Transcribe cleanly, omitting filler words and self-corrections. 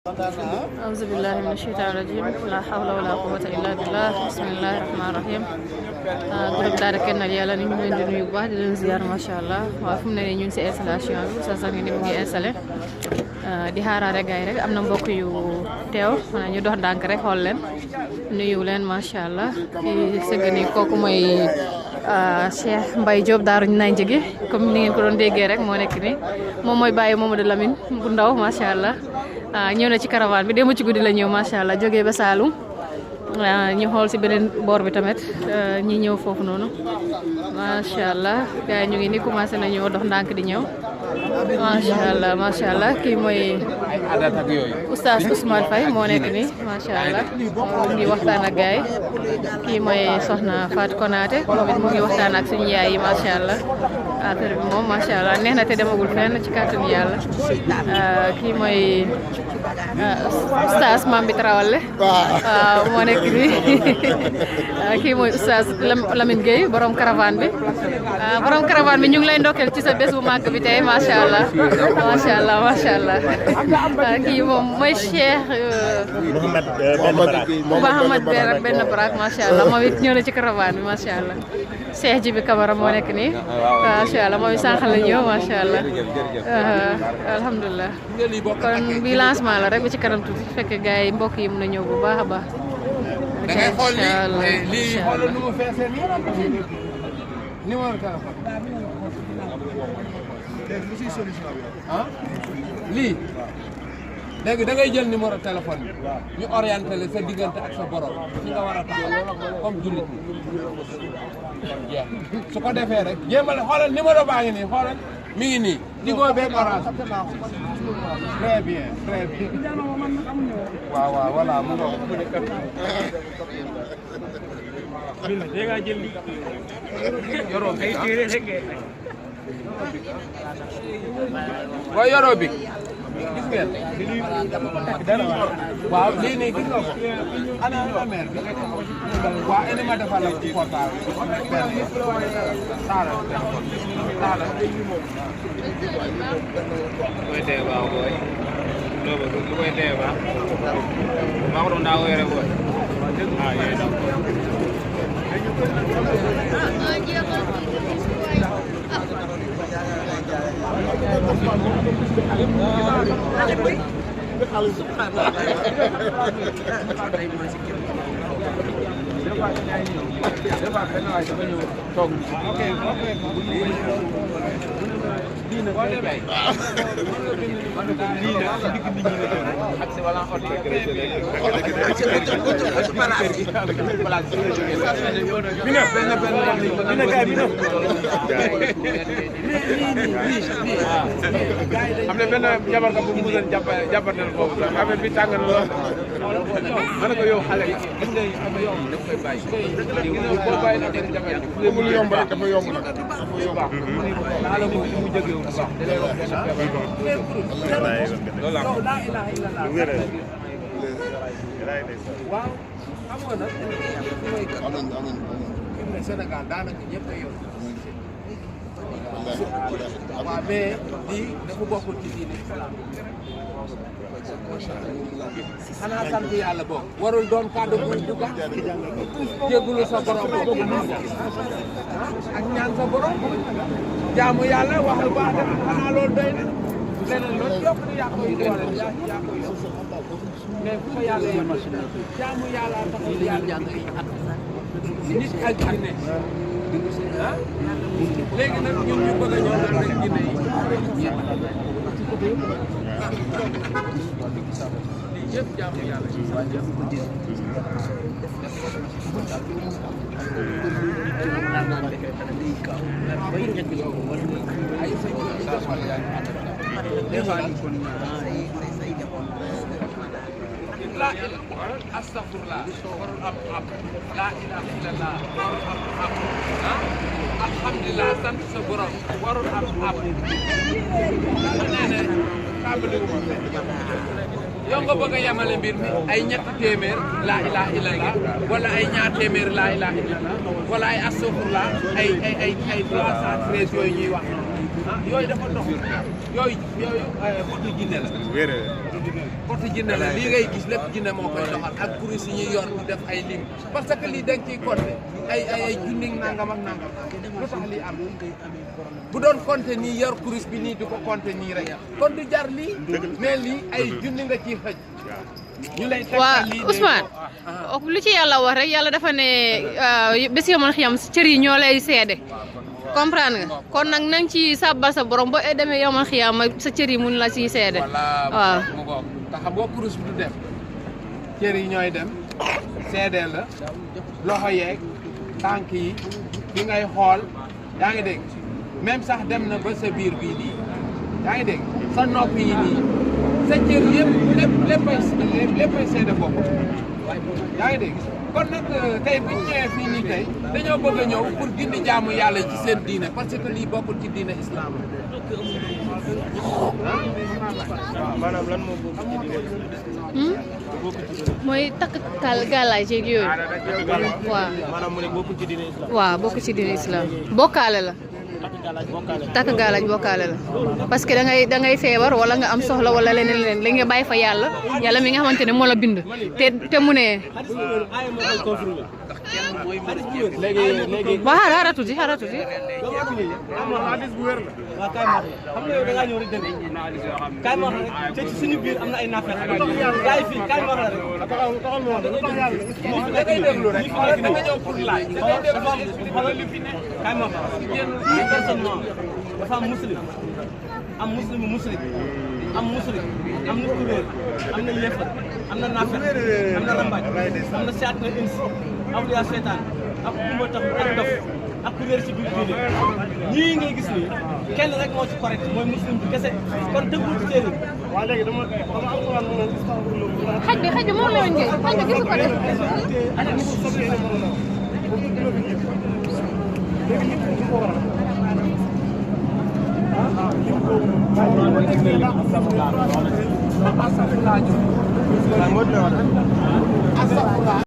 أعوذ بالله من الشيطان الرجيم لا حول ولا قوة إلا بالله بسم الله الرحمن الرحيم groupe Daara Kennal Yàlla ni ñu leen di nuyu bu baax di leen ziar macha allah waaw fu mu ne nii ñu ngi si installation bi sa sax ni mu ngi installé di xaaraare gars yi rek am na mbokk yu teew xanaa ñu dox ndànk rek xool leen nuyu leen macha allah kii sëgg ni kooku mooy Cheikh Mbaye Diop Daaru Nay Njëgi comme ni ngeen ko doon déggee rek moo nekk nii moom mooy bàyyi Mamadou Lamine bu ndaw macha allah ñëw na ci caravane bi démb ci guddi la ñëw macha allah jógee ba Saloum ñu xool si beneen boor bi tamit ñi ñëw foofu noonu macha allah gars yi ñu ngi ni commencé nañoo dox ndànk di ñëw macha allah kii mooy oustaz Ousmane Faye moo nekk nii macha allah mu ngi waxtaan ak gars yi kii mooy soxna Fatou Konaté moom it mu ngi waxtaan ak suñu yaay yi macha allah affaire bi moom macha allah neex na te demagul fenn ci kàttanu yàlla kii mooy oustaz Mame bi Traoré waaw moo nekk nii kii mooy oustaz Lamine Gueye borom caravane bi ñu ngi lay ndokkeel ci sa bés bu màgg bi tey macha allah kii moom mooy Cheikh Mouhamad benn Barak macha allah moom it ñëw na ci caravane bi macha allah Cheikh Jibi Camara moo nekk nii macha allah moom it sànq la ñëw macha allah alhamdulilah kon bi lancement la rek ba ci kanam tuuti fekkee gars yi mbokk yi mën a ñëw bu baax a baax. da ngay xool lii xoolal nu mu feesee nii numéro téléphone lu ci solution bi lii léegi da ngay jël numéro téléphone bi ñu orienté la sa diggante ak sa borom fi nga war a taxaw comme jullit jeex su ko defee rek jéemal xoolal numéro baa ngi nii xoolal mi ngi nii digoo beeg orange très bien waaw voilà mu ngo dega jël li yoroo ay téere rek waaw yoroo bi gis ngeen waaw lii nii gis nga ko ana amer bi waaw ene ma defal la ci portable taala koy dee waaw boy loolu lu koy dee waaw maa ko doon daa ko yore boy ah yéen am na benn jabar ka bu mu musoon jàppantel foofu sax affaire bi tàng na lool ma ne ko yow xale yi gis nga am na yow da koy bàyyi boo bàyyi na den jafe mu yomb rek dafa yomb nag dafa yomb ala mo mu jóge wu baax da lay wax benn loolu am la ilaha illallah waaw xam nga nag mooy Sénégal daanaka ñëpp ay yow waaw mais lii dafa bokkul ci diine islam xanaa sant yàlla boobu warul doon kàddu bu dugga jéggulu sa borom boobu ak ñaan sa borom jaamu yàlla wax lu baax def xanaa loolu doy na leneen loolu yokk di yàq yi doole yàq mais fu ko yàlla yem jaamu yàlla taxul yàlla nit ak jinne léegi nag ñun ñu bëgg a ñëw ànd ak jinne yi lii yëpp jaamu yàlla la astaghfirullah warul am la ilaha illallah warul am alhamdulillah sant sa borom warul am nee na tàmbali wu yow nga bëgg a yemale mbir mi ay ñetti téeméer la ilaha illallah wala ay ñaar téeméer la ilaha illallah wala ay astaghfirullah ay 313 yooyu ñuy wax yooyu dafa dox yooyu futu jinne la porte jinne la lii ngay gis lépp jinne moo koy doxal ak kurus yi ñuy yor di def ay lim parce que lii dañ ciy compter ay junni nangam ak nangam lu tax lii am bu doon compter nii yor kurus bi nii di ko compter nii rek kon du jar lii mais lii ay junni nga ciy xëj ñu lay waa Ousmane lu ci yàlla wax rek yàlla dafa ne bés yomal xiyam cër yi ñoo lay seede comprendre nga kon nag na nga ci sàbbal sa borom boo demee yomal xiyam sa cër yi mun la ciy seede waaw mu ngoog te xam nga kurus bi du dem cër yi ñooy dem seede la loxo yeeg tànk yi fi ngay xool yaa ngi dégg même sax dem na ba sa biir bii nii yaa ngi dégg sa nopp yi nii sa cër yëpp léppay seede bopp yaa ngi dégg kon nag tey bu ñu ñëwee fii nii tey dañoo bëgg a ñëw pour gindi jaamu yàlla ci seen diine parce que lii bokkul ci diine islam maanaam lan moo bokk ci diine mooy takk gàllaaj yeeg yooyu waaw maanaam mu ne bokk ci diine islam waaw bokk ci diine islam bokkaale la takk gaalaaj bokkaale la parce que da ngay feebar wala nga am soxla wala leneen li nga bàyyi fa yàlla mi nga xamante ne moo la bind te mu ne ba xaaral tuuti hadis bu wér la waaw kaay ma xam nga yow da ngaa ñëw rek dëgg kaay ma rek ci suñu biir am na ay naafeq kaay fii kaay ma rek taxal mo da ngay déglu rek da nga ñëw pour laaj da ngay déglu li fi ne kaay ma personnellement dafa am muslim am muslimu musrik am musrik am na kuréel am na yéefar am na naafeq am na rambaaj am na seet na ins awliya seytaan ak kumba tax ak dof ak kuréel ci biir diine ñii ngay gis nii kenn rek moo ci correct mooy muslim bi kese kon dëggul ci téere waaw léegi dama alquran mo xaj bi moom la woon ngay xaj bi gisu ko def Alhamdulillah